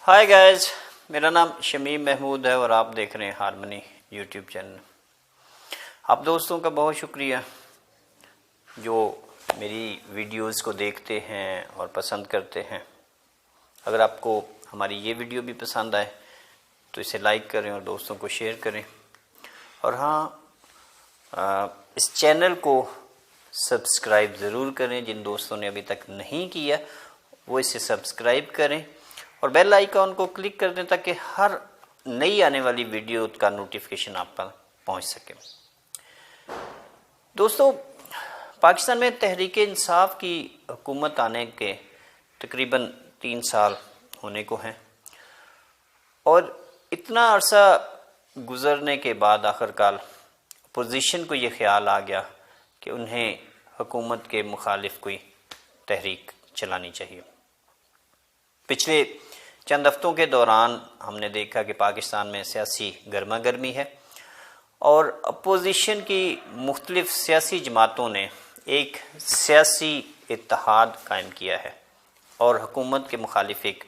High guys, میرا نام شمیم محمود ہے اور آپ دیکھ رہے ہیں ہارمنی یوٹیوب چینل۔ آپ دوستوں کا بہت شکریہ جو میری ویڈیوز کو دیکھتے ہیں اور پسند کرتے ہیں۔ اگر آپ کو ہماری یہ ویڈیو بھی پسند آئے تو اسے لائک کریں اور دوستوں کو شیئر کریں، اور ہاں اس چینل کو سبسکرائب ضرور کریں۔ جن دوستوں نے ابھی تک نہیں کیا وہ اسے سبسکرائب کریں اور بیل آئیکن کو کلک کر دیں تاکہ ہر نئی آنے والی ویڈیو کا نوٹیفیکیشن آپ پر پہنچ سکے۔ دوستو، پاکستان میں تحریک انصاف کی حکومت آنے کے تقریباً 3 سال ہونے کو ہیں، اور اتنا عرصہ گزرنے کے بعد آخرکار اپوزیشن کو یہ خیال آ گیا کہ انہیں حکومت کے مخالف کوئی تحریک چلانی چاہیے۔ پچھلے چند ہفتوں کے دوران ہم نے دیکھا کہ پاکستان میں سیاسی گرما گرمی ہے، اور اپوزیشن کی مختلف سیاسی جماعتوں نے ایک سیاسی اتحاد قائم کیا ہے اور حکومت کے مخالف ایک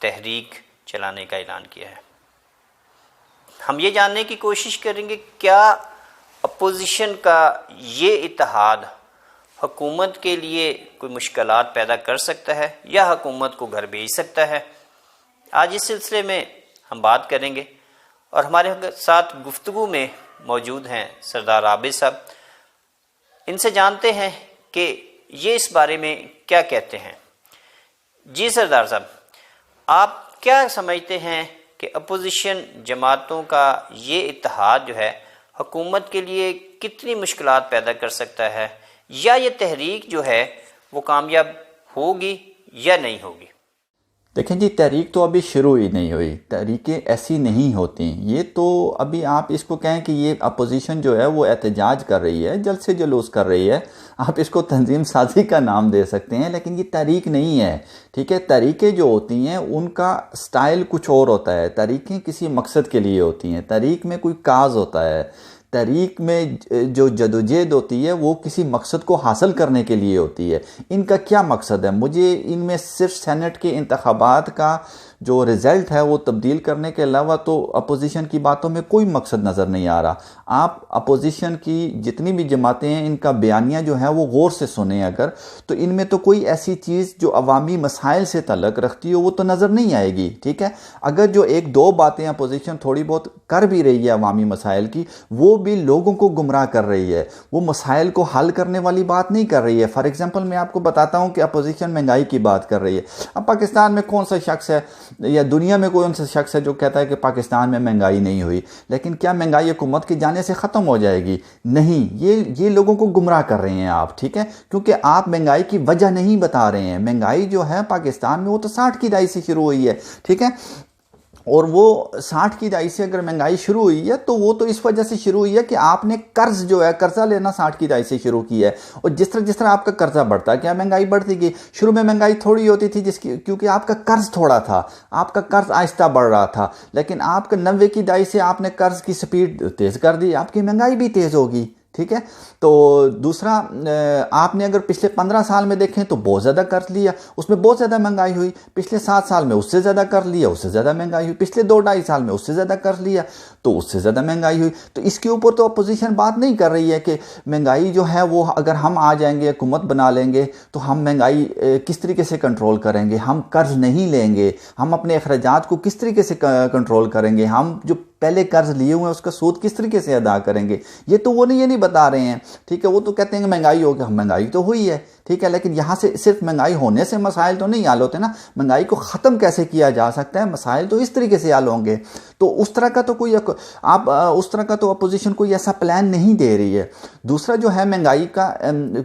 تحریک چلانے کا اعلان کیا ہے۔ ہم یہ جاننے کی کوشش کریں گے کیا اپوزیشن کا یہ اتحاد حکومت کے لیے کوئی مشکلات پیدا کر سکتا ہے یا حکومت کو گھر بھیج سکتا ہے۔ آج اس سلسلے میں ہم بات کریں گے، اور ہمارے ساتھ گفتگو میں موجود ہیں سردار عابد صاحب۔ ان سے جانتے ہیں کہ یہ اس بارے میں کیا کہتے ہیں۔ جی سردار صاحب، آپ کیا سمجھتے ہیں کہ اپوزیشن جماعتوں کا یہ اتحاد جو ہے حکومت کے لیے کتنی مشکلات پیدا کر سکتا ہے، یا یہ تحریک جو ہے وہ کامیاب ہوگی یا نہیں ہوگی؟ دیکھیں جی، تحریک تو ابھی شروع ہی نہیں ہوئی، تحریکیں ایسی نہیں ہوتی۔ یہ تو ابھی آپ اس کو کہیں کہ یہ اپوزیشن جو ہے وہ احتجاج کر رہی ہے، جلد سے جلوس کر رہی ہے، آپ اس کو تنظیم سازی کا نام دے سکتے ہیں، لیکن یہ تحریک نہیں ہے، ٹھیک ہے۔ تحریکیں جو ہوتی ہیں ان کا سٹائل کچھ اور ہوتا ہے، تحریکیں کسی مقصد کے لیے ہوتی ہیں، تحریک میں کوئی کاز ہوتا ہے، تحریک میں جو جدوجہد ہوتی ہے وہ کسی مقصد کو حاصل کرنے کے لیے ہوتی ہے۔ ان کا کیا مقصد ہے؟ مجھے ان میں صرف سینٹ کے انتخابات کا جو رزلٹ ہے وہ تبدیل کرنے کے علاوہ تو اپوزیشن کی باتوں میں کوئی مقصد نظر نہیں آ رہا۔ آپ اپوزیشن کی جتنی بھی جماعتیں ہیں ان کا بیانیہ جو ہے وہ غور سے سنیں اگر، تو ان میں تو کوئی ایسی چیز جو عوامی مسائل سے تعلق رکھتی ہو وہ تو نظر نہیں آئے گی، ٹھیک ہے۔ اگر جو 1-2 باتیں اپوزیشن تھوڑی بہت کر بھی رہی ہے عوامی مسائل کی، وہ بھی لوگوں کو گمراہ کر رہی ہے، وہ مسائل کو حل کرنے والی بات نہیں کر رہی ہے۔ فار ایگزامپل میں آپ کو بتاتا ہوں کہ اپوزیشن مہنگائی کی بات کر رہی ہے۔ اب پاکستان میں کون سا شخص ہے یا دنیا میں کون سا شخص ہے جو کہتا ہے کہ پاکستان میں مہنگائی نہیں ہوئی؟ لیکن کیا مہنگائی حکومت کے جانے سے ختم ہو جائے گی؟ نہیں، یہ لوگوں کو گمراہ کر رہے ہیں آپ، ٹھیک ہے، کیونکہ آپ مہنگائی کی وجہ نہیں بتا رہے ہیں۔ مہنگائی جو ہے پاکستان میں وہ تو 60 کی دہائی سے شروع ہوئی ہے، ٹھیک ہے، اور وہ 60 کی دہائی سے اگر مہنگائی شروع ہوئی ہے تو وہ تو اس وجہ سے شروع ہوئی ہے کہ آپ نے قرض جو ہے قرضہ لینا 60 کی دہائی سے شروع کیا ہے، اور جس طرح آپ کا قرضہ بڑھتا ہے کیا مہنگائی بڑھتی گئی؟ شروع میں مہنگائی تھوڑی ہوتی تھی کیونکہ آپ کا قرض تھوڑا تھا، آپ کا قرض آہستہ بڑھ رہا تھا، لیکن آپ کا 90 کی دہائی سے آپ نے قرض کی سپیڈ تیز کر دی، آپ کی مہنگائی بھی تیز ہوگی، ٹھیک ہے۔ تو دوسرا، آپ نے اگر پچھلے 15 سال میں دیکھیں تو بہت زیادہ قرض لیا، اس میں بہت زیادہ مہنگائی ہوئی۔ پچھلے 7 سال میں اس سے زیادہ قرض لیا، اس سے زیادہ مہنگائی ہوئی۔ پچھلے 2-2.5 سال میں اس سے زیادہ قرض لیا تو اس سے زیادہ مہنگائی ہوئی۔ تو اس کے اوپر تو اپوزیشن بات نہیں کر رہی ہے کہ مہنگائی جو ہے وہ اگر ہم آ جائیں گے، حکومت بنا لیں گے تو ہم مہنگائی کس طریقے سے کنٹرول کریں گے، ہم قرض نہیں لیں گے، ہم اپنے اخراجات کو کس طریقے سے کنٹرول کریں گے، ہم جو پہلے قرض لیے ہوئے ہیں اس کا سود کس طریقے سے ادا کریں گے۔ یہ تو وہ نہیں بتا رہے ہیں، ٹھیک ہے۔ وہ تو کہتے ہیں کہ مہنگائی ہوگی، مہنگائی تو ہوئی ہے، ٹھیک ہے، لیکن یہاں سے صرف مہنگائی ہونے سے مسائل تو نہیں حل ہوتے نا۔ مہنگائی کو ختم کیسے کیا جا سکتا ہے، مسائل تو اس طریقے سے حل ہوں گے۔ تو اس طرح کا تو کوئی اس طرح کا تو اپوزیشن کوئی ایسا پلان نہیں دے رہی ہے۔ دوسرا جو ہے مہنگائی کا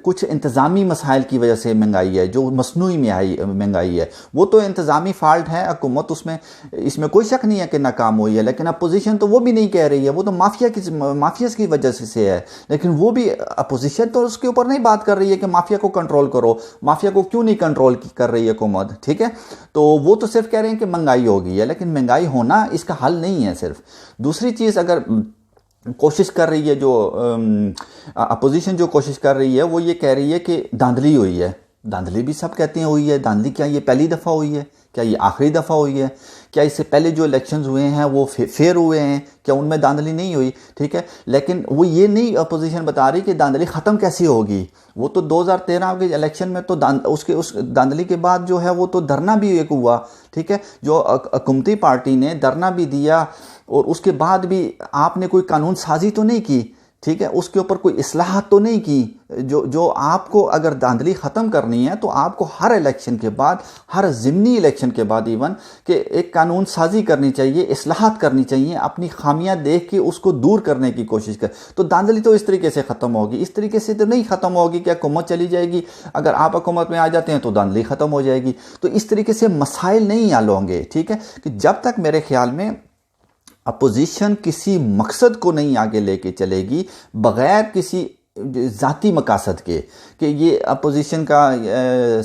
کچھ انتظامی مسائل کی وجہ سے مہنگائی ہے، جو مصنوعی مہنگائی ہے، وہ تو انتظامی فالٹ ہے، حکومت اس میں کوئی شک نہیں ہے کہ ناکام ہوئی ہے، لیکن اپوزیشن تو وہ بھی نہیں کہہ رہی ہے، وہ تو مافیاز کی وجہ سے ہے، لیکن وہ بھی اپوزیشن تو اس کے اوپر نہیں بات کر رہی ہے کہ مافیا کو کنٹرول کرو، مافیا کو کیوں نہیں کنٹرول کر رہی ہے حکومت، ٹھیک ہے۔ تو وہ تو صرف کہہ رہے ہیں کہ مہنگائی ہوگی ہے، لیکن مہنگائی ہونا اس کا حل نہیں ہے صرف۔ دوسری چیز اگر کوشش کر رہی ہے جو اپوزیشن جو کوشش کر رہی ہے وہ یہ کہہ رہی ہے کہ دھاندلی ہوئی ہے۔ دھاندلی بھی سب کہتے ہیں ہوئی ہے، دھاندلی کیا یہ پہلی دفعہ ہوئی ہے؟ کیا یہ آخری دفعہ ہوئی ہے؟ کیا اس سے پہلے جو الیکشنز ہوئے ہیں وہ فیئر ہوئے ہیں؟ کیا ان میں دھاندلی نہیں ہوئی؟ ٹھیک ہے، لیکن وہ یہ نہیں اپوزیشن بتا رہی کہ دھاندلی ختم کیسی ہوگی. وہ تو 2013 کے الیکشن میں تو اس دھاندلی کے بعد جو ہے وہ تو دھرنا بھی ایک ہوا. ٹھیک ہے، جو حکومتی پارٹی نے دھرنا بھی دیا اور اس کے بعد بھی آپ نے کوئی قانون سازی تو نہیں کی. ٹھیک ہے، اس کے اوپر کوئی اصلاحات تو نہیں کی. جو آپ کو اگر دھاندلی ختم کرنی ہے تو آپ کو ہر الیکشن کے بعد، ہر ضمنی الیکشن کے بعد ایون کہ ایک قانون سازی کرنی چاہیے، اصلاحات کرنی چاہیے، اپنی خامیاں دیکھ کے اس کو دور کرنے کی کوشش کر. تو دھاندلی تو اس طریقے سے ختم ہوگی. اس طریقے سے تو نہیں ختم ہوگی کہ حکومت چلی جائے گی، اگر آپ حکومت میں آ جاتے ہیں تو دھاندلی ختم ہو جائے گی. تو اس طریقے سے مسائل نہیں حل ہوں گے. ٹھیک ہے، کہ جب تک میرے خیال میں اپوزیشن کسی مقصد کو نہیں آگے لے کے چلے گی بغیر کسی ذاتی مقاصد کے کہ یہ اپوزیشن کا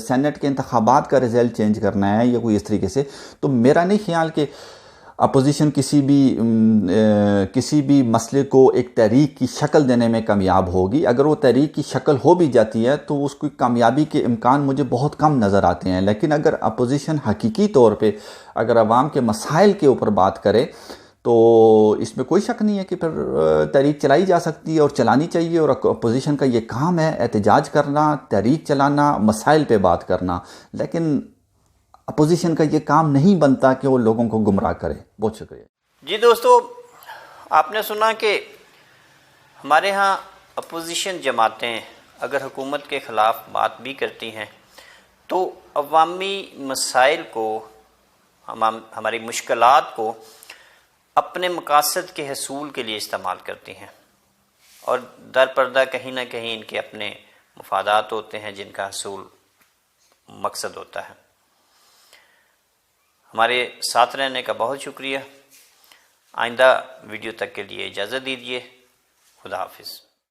سینٹ کے انتخابات کا رزلٹ چینج کرنا ہے یا کوئی اس طریقے سے، تو میرا نہیں خیال کہ اپوزیشن کسی بھی مسئلے کو ایک تحریک کی شکل دینے میں کامیاب ہوگی. اگر وہ تحریک کی شکل ہو بھی جاتی ہے تو اس کی کامیابی کے امکان مجھے بہت کم نظر آتے ہیں. لیکن اگر اپوزیشن حقیقی طور پہ اگر عوام کے مسائل کے اوپر بات کرے تو اس میں کوئی شک نہیں ہے کہ پھر تحریک چلائی جا سکتی ہے اور چلانی چاہیے. اور اپوزیشن کا یہ کام ہے احتجاج کرنا، تحریک چلانا، مسائل پہ بات کرنا. لیکن اپوزیشن کا یہ کام نہیں بنتا کہ وہ لوگوں کو گمراہ کرے. بہت شکریہ. جی دوستو، آپ نے سنا کہ ہمارے ہاں اپوزیشن جماعتیں اگر حکومت کے خلاف بات بھی کرتی ہیں تو عوامی مسائل کو، ہماری مشکلات کو اپنے مقاصد کے حصول کے لیے استعمال کرتی ہیں، اور در پردہ کہیں نہ کہیں ان کے اپنے مفادات ہوتے ہیں جن کا حصول مقصد ہوتا ہے. ہمارے ساتھ رہنے کا بہت شکریہ. آئندہ ویڈیو تک کے لیے اجازت دیجیے. خدا حافظ.